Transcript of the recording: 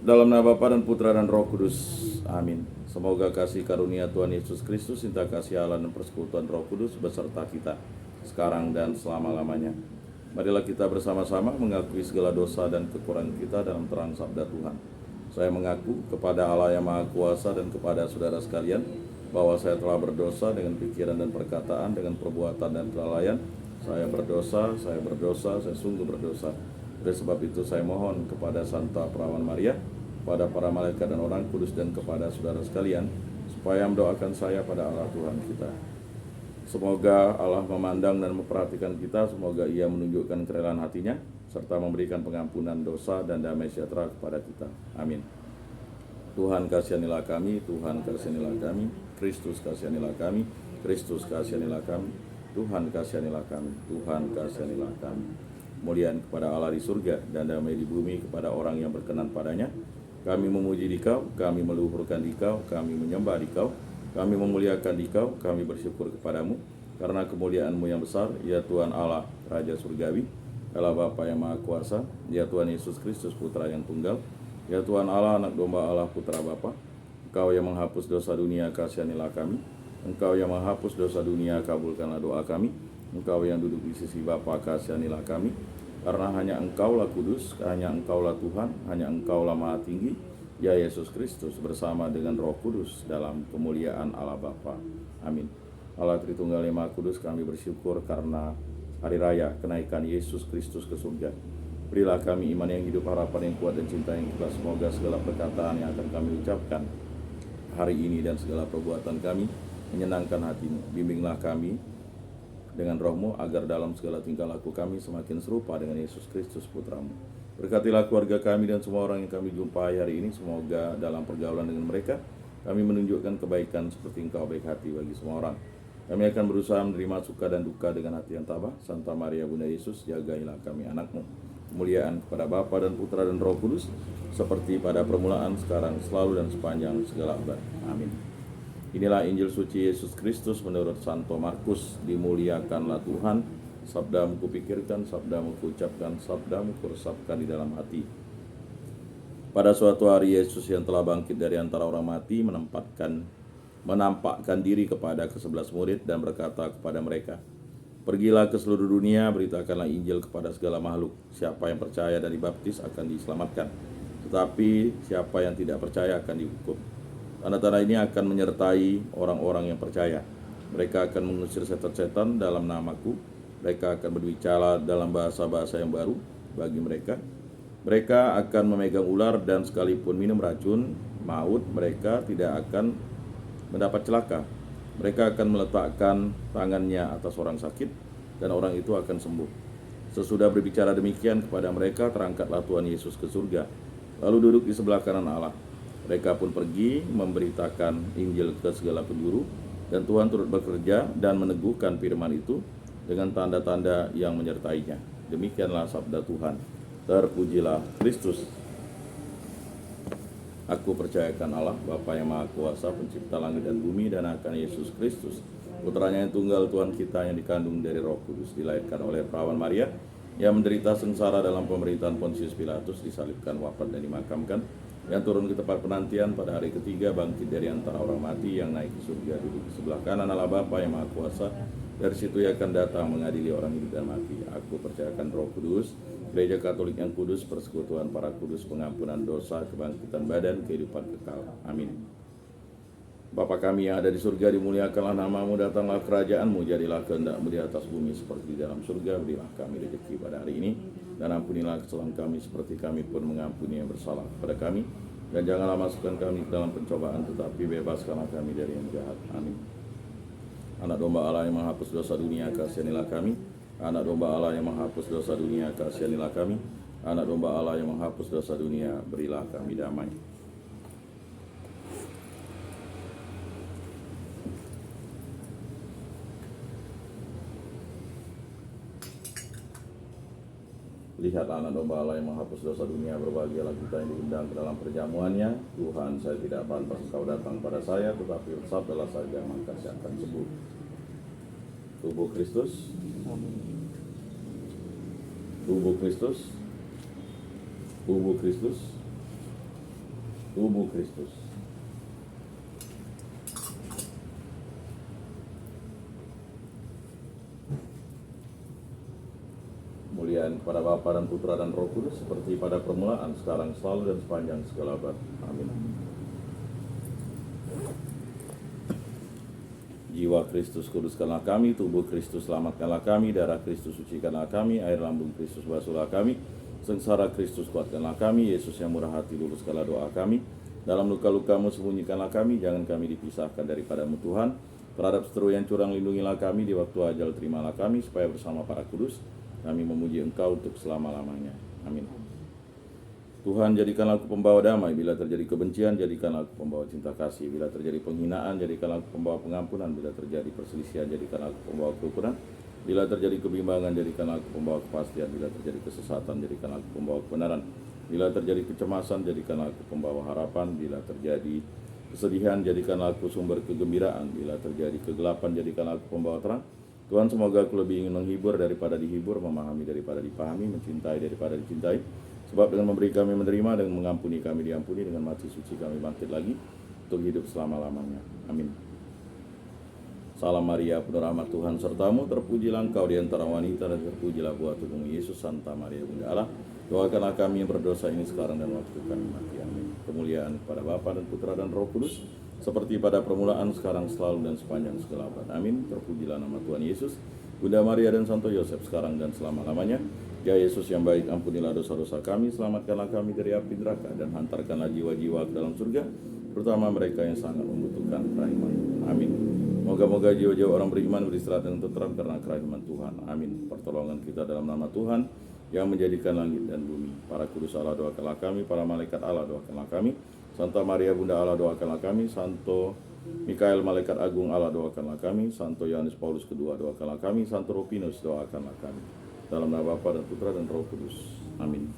Dalam nama Bapa dan Putra dan Roh Kudus. Amin. Semoga kasih karunia Tuhan Yesus Kristus, cinta kasih Allah dan persekutuan Roh Kudus beserta kita sekarang dan selama-lamanya. Marilah kita bersama-sama mengakui segala dosa dan kekurangan kita dalam terang sabda Tuhan. Saya mengaku kepada Allah yang Maha Kuasa dan kepada saudara sekalian bahwa saya telah berdosa dengan pikiran dan perkataan, dengan perbuatan dan kelalaian. Saya berdosa, saya sungguh berdosa. Oleh sebab itu saya mohon kepada Santa Perawan Maria, kepada para malaikat dan orang kudus, dan kepada saudara sekalian, supaya mendoakan saya pada Allah Tuhan kita. Semoga Allah memandang dan memperhatikan kita, semoga Ia menunjukkan kerelaan hatinya, serta memberikan pengampunan dosa dan damai sejahtera kepada kita. Amin. Tuhan kasihanilah kami, Tuhan kasihanilah kami, Kristus kasihanilah kami, Kristus kasihanilah kami, Tuhan kasihanilah kami, Tuhan kasihanilah kami. Kemuliaan kepada Allah di surga dan damai di bumi kepada orang yang berkenan padanya. Kami memuji Dikau, kami meluhurkan Dikau, kami menyembah Dikau, kami memuliakan Dikau, kami bersyukur kepadamu karena kemuliaan-Mu yang besar, ya Tuhan Allah, Raja Surgawi, Allah Bapa yang Maha Kuasa, ya Tuhan Yesus Kristus Putra yang Tunggal, ya Tuhan Allah, Anak Domba Allah, Putra Bapa. Engkau yang menghapus dosa dunia, kasihanilah kami. Engkau yang menghapus dosa dunia, kabulkanlah doa kami. Engkau yang duduk di sisi Bapa, kasihanilah kami. Karena hanya Engkaulah kudus, hanya Engkaulah Tuhan, hanya Engkaulah Maha Tinggi, ya Yesus Kristus bersama dengan Roh Kudus dalam kemuliaan Allah Bapa. Amin. Allah Tritunggal yang Maha Kudus, kami bersyukur karena hari raya kenaikan Yesus Kristus ke surga. Berilah kami iman yang hidup, harapan yang kuat, dan cinta yang ikhlas. Semoga segala perkataan yang akan kami ucapkan hari ini dan segala perbuatan kami menyenangkan hati-Mu. Bimbinglah kami dengan Roh-Mu agar dalam segala tingkah laku kami semakin serupa dengan Yesus Kristus Putra-Mu. Berkatilah keluarga kami dan semua orang yang kami jumpai hari ini. Semoga dalam pergaulan dengan mereka kami menunjukkan kebaikan seperti Engkau baik hati bagi semua orang. Kami akan berusaha menerima suka dan duka dengan hati yang tabah. Santa Maria Bunda Yesus, jagailah kami anak-Mu. Kemuliaan kepada Bapa dan Putra dan Roh Kudus, seperti pada permulaan, sekarang, selalu, dan sepanjang segala abad. Amin. Inilah Injil suci Yesus Kristus menurut Santo Markus. Dimuliakanlah Tuhan. Sabdamu kupikirkan, sabdamu kuucapkan, sabdamu kuresapkan di dalam hati. Pada suatu hari Yesus yang telah bangkit dari antara orang mati menampakkan diri kepada ke-11 murid dan berkata kepada mereka, "Pergilah ke seluruh dunia, beritakanlah Injil kepada segala makhluk. Siapa yang percaya dan dibaptis akan diselamatkan, tetapi siapa yang tidak percaya akan dihukum. Tanda-tanda ini akan menyertai orang-orang yang percaya. Mereka akan mengusir setan-setan dalam namaku. Mereka akan berbicara dalam bahasa-bahasa yang baru bagi mereka. Mereka akan memegang ular, dan sekalipun minum racun maut, mereka tidak akan mendapat celaka. Mereka akan meletakkan tangannya atas orang sakit, dan orang itu akan sembuh." Sesudah berbicara demikian kepada mereka, terangkatlah Tuhan Yesus ke surga, lalu duduk di sebelah kanan Allah. Mereka pun pergi memberitakan Injil ke segala penjuru, dan Tuhan turut bekerja dan meneguhkan firman itu dengan tanda-tanda yang menyertainya. Demikianlah sabda Tuhan. Terpujilah Kristus. Aku percayakan Allah, Bapa yang Maha Kuasa, pencipta langit dan bumi, dan akan Yesus Kristus, Putranya yang tunggal, Tuhan kita, yang dikandung dari Roh Kudus, dilahirkan oleh Perawan Maria, yang menderita sengsara dalam pemerintahan Pontius Pilatus, disalibkan, wafat, dan dimakamkan, yang turun ke tempat penantian, pada hari ketiga bangkit dari antara orang mati, yang naik ke surga, duduk di sebelah kanan Allah Bapa yang Maha Kuasa. Dari situ Ia akan datang mengadili orang hidup dan mati. Aku percayakan Roh Kudus, Gereja Katolik yang kudus, persekutuan para kudus, pengampunan dosa, kebangkitan badan, kehidupan kekal. Amin. Bapa kami yang ada di surga, dimuliakanlah namamu, datanglah kerajaan-Mu, jadilah kehendak-Mu di atas bumi seperti di dalam surga. Berilah kami rezeki pada hari ini, dan ampunilah kesalahan kami seperti kami pun mengampuni yang bersalah kepada kami. Dan janganlah masukkan kami ke dalam pencobaan, tetapi bebaskanlah kami dari yang jahat. Amin. Anak Domba Allah yang menghapus dosa dunia, kasihanilah kami. Anak Domba Allah yang menghapus dosa dunia, kasihanilah kami. Anak Domba Allah yang menghapus dosa dunia, berilah kami damai. Lihatlah Anak Domba Allah yang menghapus dosa dunia. Berbahagialah kita yang diundang ke dalam perjamuannya. Tuhan, saya tidak pantas Engkau datang pada saya, tetapi bersabdalah saja, maka saya akan sembuh. Tubuh Kristus, tubuh Kristus, tubuh Kristus, tubuh Kristus. Kemuliaan kepada Bapa dan Putra dan Roh Kudus, seperti pada permulaan, sekarang, selalu, dan sepanjang segala abad. Amin. Jiwa Kristus kuduskanlah kami, tubuh Kristus selamatkanlah kami, darah Kristus sucikanlah kami, air lambung Kristus basuhlah kami, sengsara Kristus kuatkanlah kami, Yesus yang murah hati luruskanlah doa kami, dalam luka-lukamu sembunyikanlah kami, jangan kami dipisahkan daripadamu Tuhan, terhadap seteru yang curang lindungilah kami, di waktu ajal terimalah kami, supaya bersama para kudus kami memuji Engkau untuk selama-lamanya. Amin. Tuhan, jadikanlah aku pembawa damai. Bila terjadi kebencian, jadikanlah aku pembawa cinta kasih. Bila terjadi penghinaan, jadikanlah aku pembawa pengampunan. Bila terjadi perselisihan, jadikanlah aku pembawa kerukunan. Bila terjadi kebimbangan, jadikanlah aku pembawa kepastian. Bila terjadi kesesatan, jadikanlah aku pembawa kebenaran. Bila terjadi kecemasan, jadikanlah aku pembawa harapan. Bila terjadi kesedihan, jadikanlah aku sumber kegembiraan. Bila terjadi kegelapan, jadikanlah aku pembawa terang. Tuhan, semoga aku lebih ingin menghibur daripada dihibur, memahami daripada dipahami, mencintai daripada dicintai. Sebab dengan memberi kami menerima, dengan mengampuni kami diampuni, dengan mati suci kami bangkit lagi untuk hidup selama-lamanya. Amin. Salam Maria, penuh rahmat Tuhan sertamu, terpujilah engkau di antara wanita, dan terpujilah buah tubuhmu Yesus. Santa Maria Bunda Allah, doakanlah kami yang berdosa ini sekarang dan waktu kami mati. Amin. Kemuliaan kepada Bapa dan Putra dan Roh Kudus, seperti pada permulaan, sekarang, selalu, dan sepanjang segala abad. Amin. Terpujilah nama Tuhan Yesus, Bunda Maria dan Santo Yosef, sekarang dan selama-lamanya. Ya Yesus yang baik, ampunilah dosa-dosa kami, selamatkanlah kami dari api neraka, dan hantarkanlah jiwa-jiwa ke dalam surga, terutama mereka yang sangat membutuhkan kerahiman. Amin. Moga-moga jiwa-jiwa orang beriman beristirahat dengan tenteram karena kerahiman Tuhan. Amin. Pertolongan kita dalam nama Tuhan yang menjadikan langit dan bumi. Para kudus Allah, doakanlah kami. Para malaikat Allah, doakanlah kami. Santa Maria Bunda Allah, doakanlah kami. Santo Mikael Malaikat Agung Allah, doakanlah kami. Santo Yohanes Paulus II, doakanlah kami. Santo Rupinus, doakanlah kami. Dalam nama Bapa dan Putra dan Roh Kudus. Amin.